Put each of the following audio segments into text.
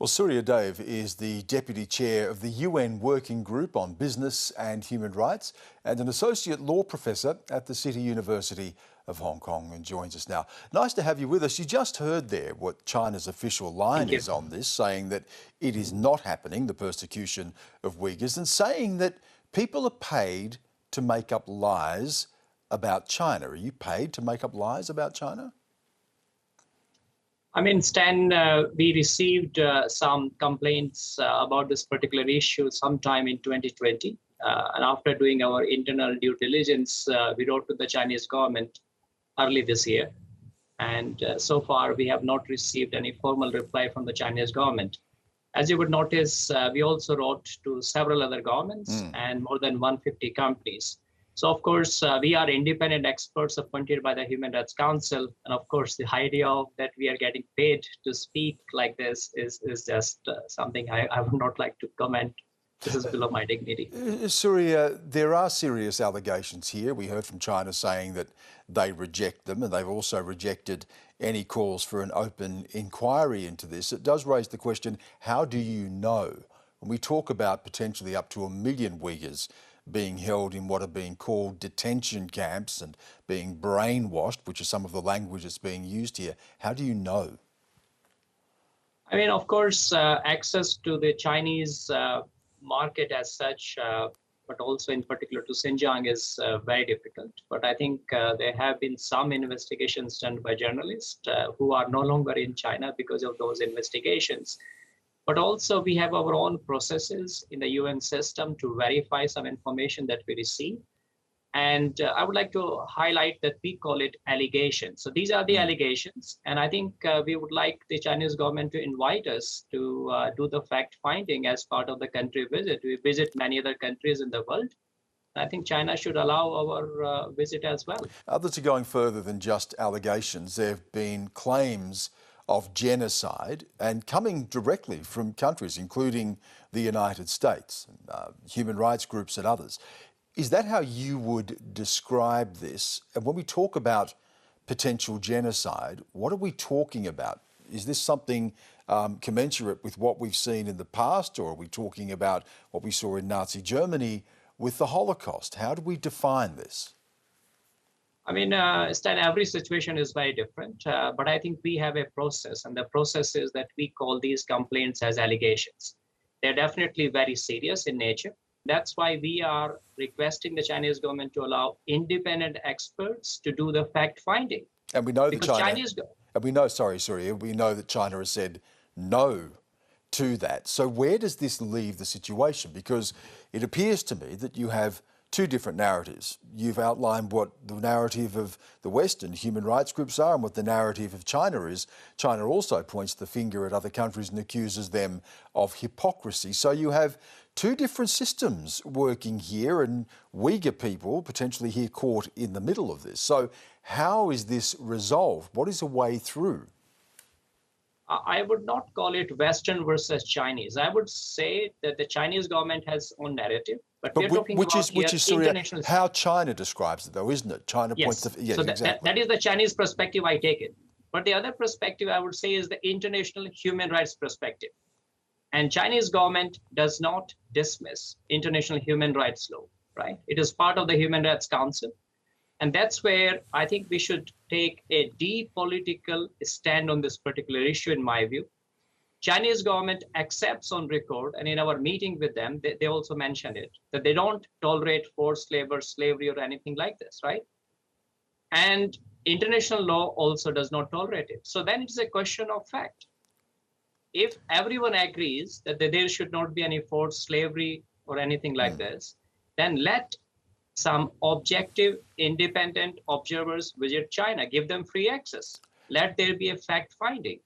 Well, Surya Deva is the Deputy Chair of the UN Working Group on Business and Human Rights and an Associate Law Professor at the City University of Hong Kong and joins us now. Nice to have you with us. You just heard there what China's official line is on this, saying that it is not happening, the persecution of Uyghurs, and saying that people are paid to make up lies about China. Are you paid to make up lies about China? I mean, Stan, we received some complaints about this particular issue sometime in 2020. And after doing our internal due diligence, we wrote to the Chinese government early this year. And so far, we have not received any formal reply from the Chinese government. As you would notice, we also wrote to several other governments and more than 150 companies. So, of course, we are independent experts appointed by the Human Rights Council. And of course, the idea of that we are getting paid to speak like this is just something I would not like to comment. This is below my dignity. Surya, there are serious allegations here. We heard from China saying that they reject them, and they've also rejected any calls for an open inquiry into this. It does raise the question, how do you know? When we talk about potentially up to 1 million Uyghurs being held in what are being called detention camps and being brainwashed, which is some of the language that's being used here, how do you know? I mean, of course, access to the Chinese market as such, but also in particular to Xinjiang is very difficult. But I think there have been some investigations done by journalists who are no longer in China because of those investigations. But also we have our own processes in the UN system to verify some information that we receive. And I would like to highlight that we call it allegations. So these are the allegations. And I think we would like the Chinese government to invite us to do the fact finding as part of the country visit. We visit many other countries in the world. I think China should allow our visit as well. Others are going further than just allegations. There have been claims of genocide and coming directly from countries, including the United States, human rights groups and others. Is that how you would describe this? And when we talk about potential genocide, what are we talking about? Is this something commensurate with what we've seen in the past, or are we talking about what we saw in Nazi Germany with the Holocaust? How do we define this? I mean, Stan, every situation is very different, but I think we have a process, and the process is that we call these complaints as allegations. They're definitely very serious in nature. That's why we are requesting the Chinese government to allow independent experts to do the fact finding. And we know that we know that China has said no to that. So where does this leave the situation? Because it appears to me that you have two different narratives. You've outlined what the narrative of the West and human rights groups are and what the narrative of China is. China also points the finger at other countries and accuses them of hypocrisy. So you have two different systems working here, and Uyghur people potentially here caught in the middle of this. So how is this resolved? What is a way through? I would not call it Western versus Chinese. I would say that the Chinese government has own narrative, but we're talking which about is international. How China describes it, though, isn't it? China points Yes. the yes, So exactly. that is the Chinese perspective. I take it, but the other perspective I would say is the international human rights perspective. And Chinese government does not dismiss international human rights law, right? It is part of the Human Rights Council. And that's where I think we should take a deep political stand on this particular issue, in my view. Chinese government accepts on record, and in our meeting with them, they also mentioned it, that they don't tolerate forced labor, slavery, or anything like this, right? And international law also does not tolerate it. So then it's a question of fact. If everyone agrees that there should not be any forced slavery or anything like this, then let some objective, independent observers visit China, give them free access. Let there be a fact finding.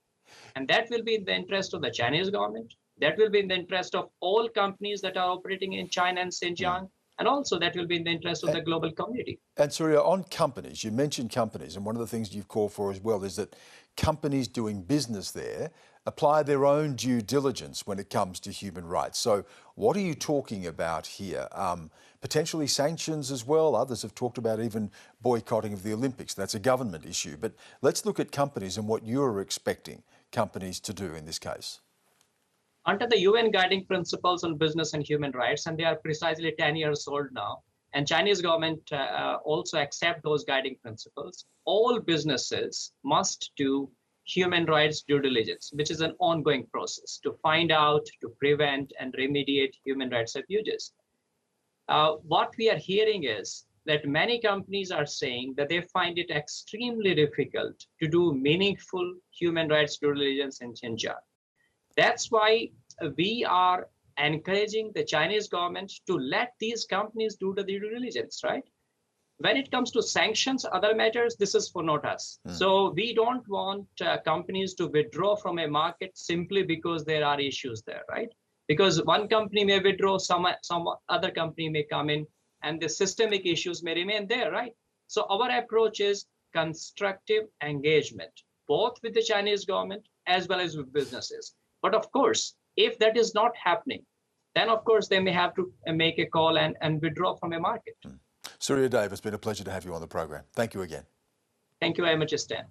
And that will be in the interest of the Chinese government. That will be in the interest of all companies that are operating in China and Xinjiang. And also that will be in the interest of the global community. And Surya, on companies, you mentioned companies, and one of the things you've called for as well is that companies doing business there apply their own due diligence when it comes to human rights. So what are you talking about here? Potentially sanctions as well. Others have talked about even boycotting of the Olympics. That's a government issue. But let's look at companies and what you're expecting companies to do in this case. Under the UN Guiding Principles on Business and Human Rights, and they are precisely 10 years old now, and Chinese government also accept those guiding principles, all businesses must do human rights due diligence, which is an ongoing process to find out, to prevent, and remediate human rights abuses. What we are hearing is that many companies are saying that they find it extremely difficult to do meaningful human rights due diligence in Xinjiang. That's why we are encouraging the Chinese government to let these companies do the due diligence, right? When it comes to sanctions, other matters, this is for not us. So we don't want companies to withdraw from a market simply because there are issues there, right? Because one company may withdraw, some other company may come in, and the systemic issues may remain there, right? So our approach is constructive engagement, both with the Chinese government as well as with businesses. But of course, if that is not happening, then of course they may have to make a call and withdraw from a market. Surya Deva, it's been a pleasure to have you on the program. Thank you again. Thank you very much, Stan.